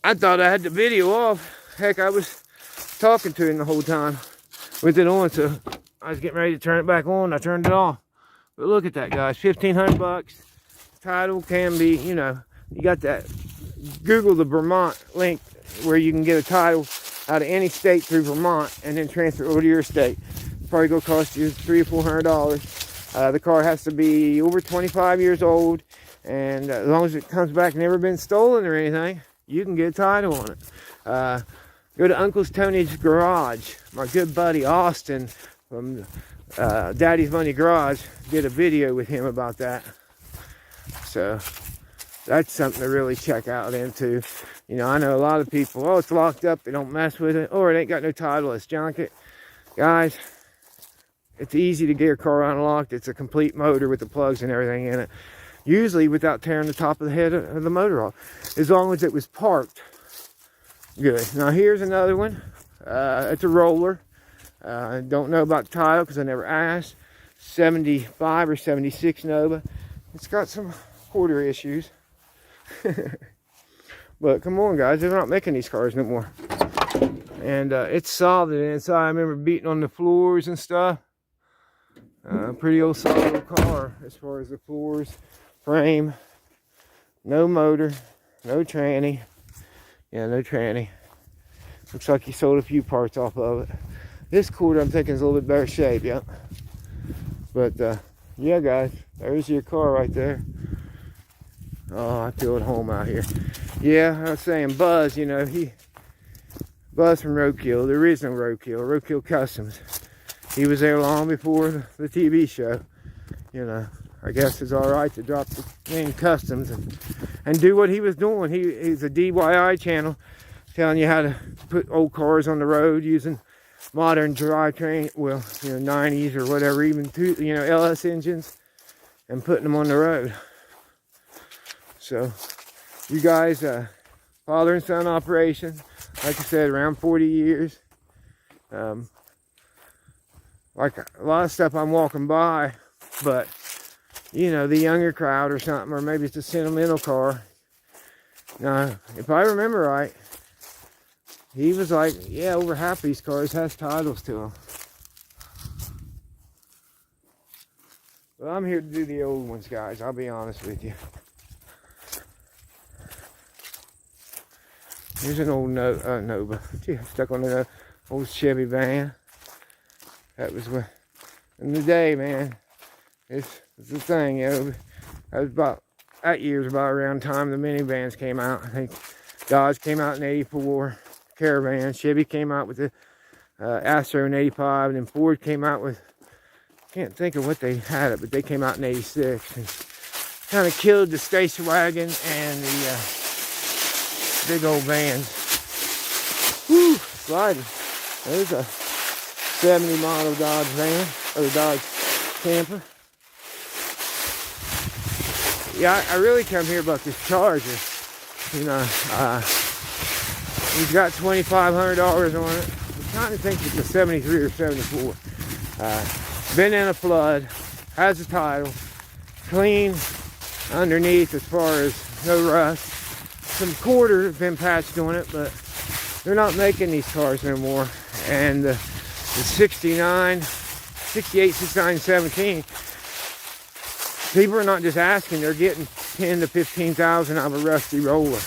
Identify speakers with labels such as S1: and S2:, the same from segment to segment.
S1: I thought I had the video off. Heck, I was talking to him the whole time with it on, so I was getting ready to turn it back on. I turned it off. But look at that, guys. 1,500 bucks. Title can be, you know, you got that. Google the Vermont link where you can get a title out of any state through Vermont and then transfer it over to your state. It's probably gonna cost you $300 or $400. The car has to be over 25 years old, and as long as it comes back never been stolen or anything, you can get a title on it. Go to Uncle Tony's Garage. My good buddy Austin from Daddy's Money Garage did a video with him about that. So that's something to really check out into. You know, I know a lot of people, oh, it's locked up, they don't mess with it, or it ain't got no title, let's junk it. Guys, it's easy to get your car unlocked. It's a complete motor with the plugs and everything in it. Usually without tearing the top of the head of the motor off, as long as it was parked good. Now here's another one. It's a roller. I don't know about the title because I never asked. 75 or 76 Nova. It's got some quarter issues. But come on, guys, they're not making these cars no more. And it's solid inside. I remember beating on the floors and stuff. Pretty old solid car as far as the floors, frame, no motor, no tranny. Yeah, no tranny. Looks like he sold a few parts off of it. This quarter I'm thinking is a little bit better shape, yeah. But yeah, guys, there's your car right there. Oh, I feel at home out here. Yeah, I was saying Buzz, you know, Buzz from Roadkill, the original Roadkill Customs. He was there long before the TV show. You know, I guess it's all right to drop the name Customs and do what he was doing. He's a DIY channel telling you how to put old cars on the road using modern drivetrain, well, you know, 90s or whatever, even you know, LS engines, and putting them on the road. So, you guys, father and son operation, like I said, around 40 years. Like a lot of stuff I'm walking by, but you know, the younger crowd or something, or maybe it's a sentimental car. Now, if I remember right, he was like, yeah, over half these cars has titles to them. Well, I'm here to do the old ones, guys. I'll be honest with you. Here's an old Nova. Gee, stuck on an old Chevy van. That was what, in the day, man. It's the thing, you know. That year was about around the time the minivans came out. I think Dodge came out in '84, Caravan. Chevy came out with the Astro in '85, and then Ford came out with, can't think of what they had it, but they came out in '86 and kind of killed the station wagon and the big old vans. Woo, sliding. There's a 70 model Dodge van, or Dodge camper. Yeah, I really come here about this Charger. You know, he's got $2,500 on it. I kind of think it's a 73 or 74. Been in a flood, has a title, clean underneath as far as no rust. Some quarter have been patched on it, but they're not making these cars no more. And the 69, 68, 69, 17, people are not just asking, they're getting 10 to 15,000 out of a rusty roller.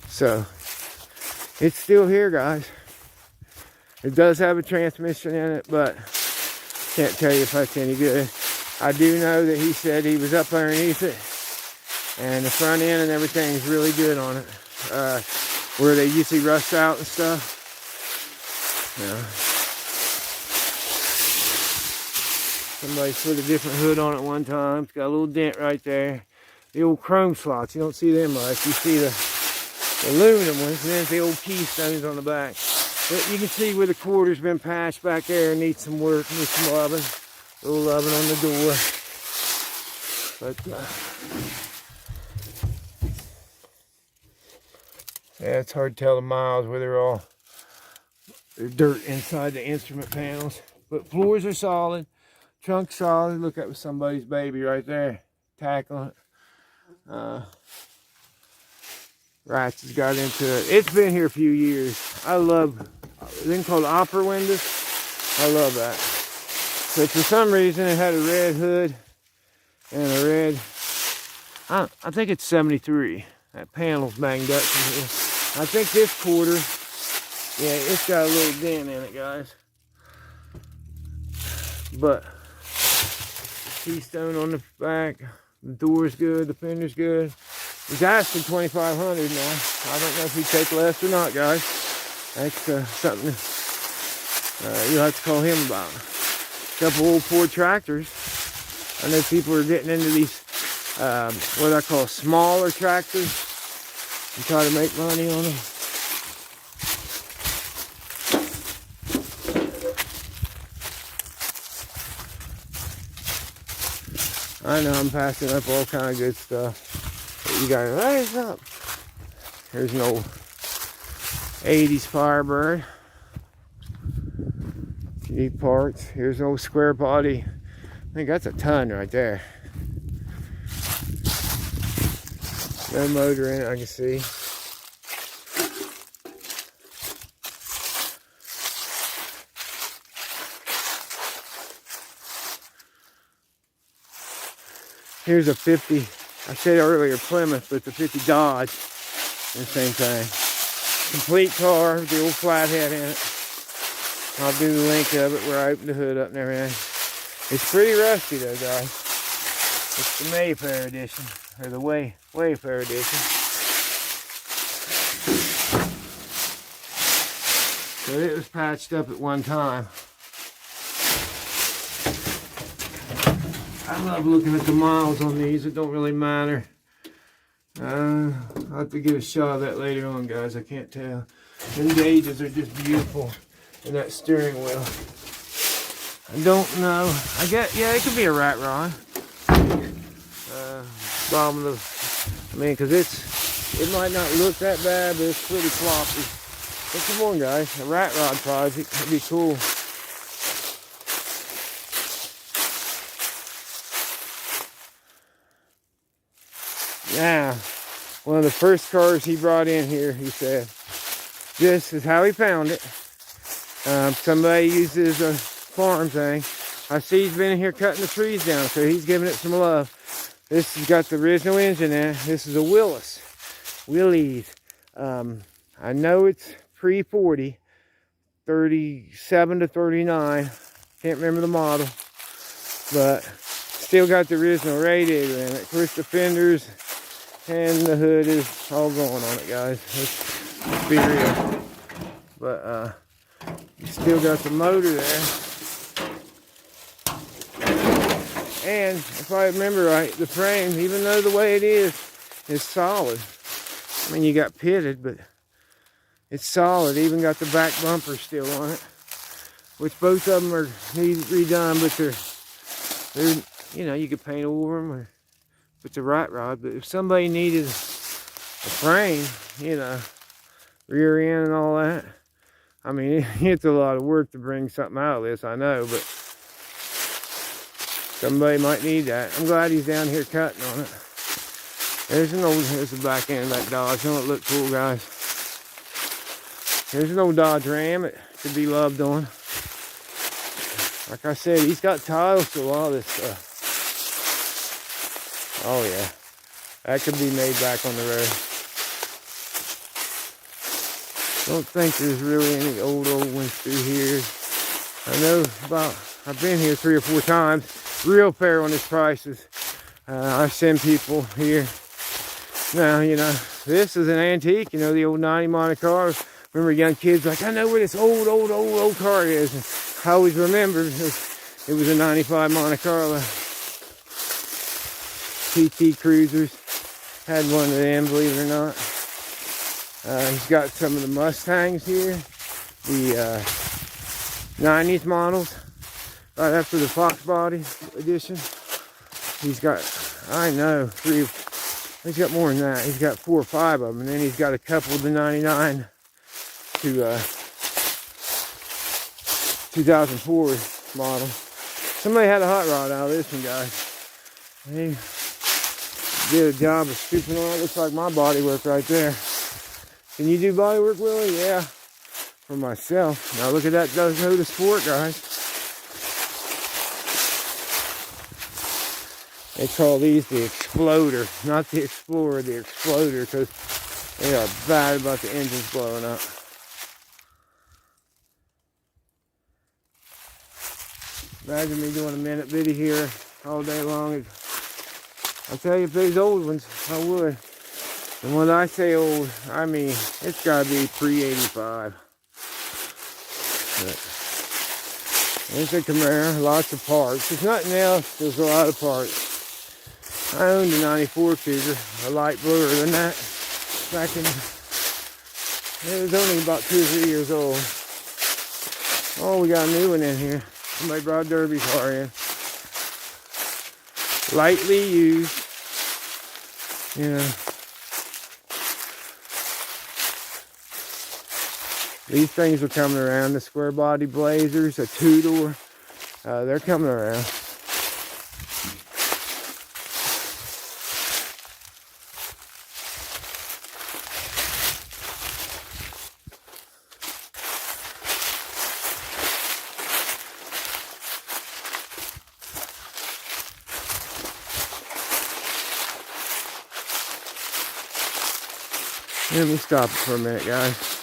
S1: So it's still here, guys. It does have a transmission in it, but can't tell you if that's any good. I do know that he said he was up underneath it, and the front end and everything is really good on it. Where they usually rust out and stuff. Yeah. Somebody put a different hood on it one time. It's got a little dent right there. The old chrome slots, you don't see them much. You see the aluminum ones, and then the old keystones on the back. But you can see where the quarter's been patched back there. Needs some work, needs some loving. A little loving on the door. But yeah, it's hard to tell the miles where they're dirt inside the instrument panels. But floors are solid, trunk solid. Look, that was somebody's baby right there. Tackling it. Rats has got into it. It's been here a few years. I love a thing called opera windows. I love that. But for some reason it had a red hood and a red, I think it's 73. That panel's banged up from here. I think this quarter, yeah, it's got a little dent in it, guys. But keystone on the back, the door's good, the fender's good. He's asking $2,500 now. I don't know if he'd take less or not, guys. That's something you'll have to call him about. A couple old Ford tractors. I know people are getting into these, what I call smaller tractors, and try to make money on them. I know I'm passing up all kind of good stuff, but you gotta raise up. Here's an old 80s Firebird. Cheap parts. Here's an old square body. I think that's a ton right there. No motor in it, I can see. Here's a 50, I said earlier Plymouth, but the 50 Dodge. The same thing. Complete car, the old flathead in it. I'll do the link of it where I opened the hood up and everything. It's pretty rusty though, guys. It's the Mayfair edition, or the Wayfair edition. So it was patched up at one time. I love looking at the miles on these. It don't really matter. I'll have to get a shot of that later on, guys. I can't tell. Them gauges are just beautiful. And that steering wheel. I don't know. I guess, yeah, it could be a rat rod. Bottom of the, I mean, because it might not look that bad, but it's pretty floppy. But come on, guys. A rat rod project would be cool. Now, one of the first cars he brought in here, he said, this is how he found it. Somebody uses a farm thing. I see he's been in here cutting the trees down, so he's giving it some love. This has got the original engine in it. This is a Willys. I know it's pre-40, 37 to 39. Can't remember the model, but still got the original radiator in it. Of course, the fenders and the hood is all going on it, guys. Let's be real. But still got the motor there. And if I remember right, the frame, even though the way it is solid. I mean, you got pitted, but it's solid. Even got the back bumper still on it, which both of them are need redone, but they're you know, you could paint over them or put the rat rod. But if somebody needed a frame, you know, rear end and all that, I mean, it's a lot of work to bring something out of this, I know, but somebody might need that. I'm glad he's down here cutting on it. There's the back end of that Dodge. Don't it look cool, guys? Here's an old Dodge Ram. It could be loved on. Like I said, he's got tiles to a lot of this stuff. Oh yeah, that could be made back on the road. Don't think there's really any old ones through here. I know I've been here 3 or 4 times. Real fair on his prices. I send people here. Now, you know, this is an antique, you know, the old 90 Monte Carlo. Remember young kids like, I know where this old car is. And I always remember it was a 95 Monte Carlo. PT Cruisers. Had one of them, believe it or not. He's got some of the Mustangs here. The 90s models. Right after the Fox Body edition. He's got, I know, 3, he's got more than that. He's got 4 or 5 of them. And then he's got a couple of the 99 to 2004 model. Somebody had a hot rod out of this one, guys. He did a job of scooping on it. Looks like my body work right there. Can you do body work, Willie? Yeah. For myself. Now look at that Dakota Sport, guys. They call these the Exploder, not the Explorer, the Exploder, because they are bad about the engines blowing up. Imagine me doing a minute video here all day long. I'll tell you, if these old ones, I would. And when I say old, I mean, it's got to be pre-85. It's a Camaro, lots of parts. If nothing else, there's a lot of parts. I owned a 94 Cougar, a light bluer than that, back in, it was only about 2 or 3 years old. Oh, we got a new one in here. Somebody brought a derby car in. Lightly used, you know. These things are coming around, the square body Blazers, a two-door, they're coming around. Let me stop for a minute, guys.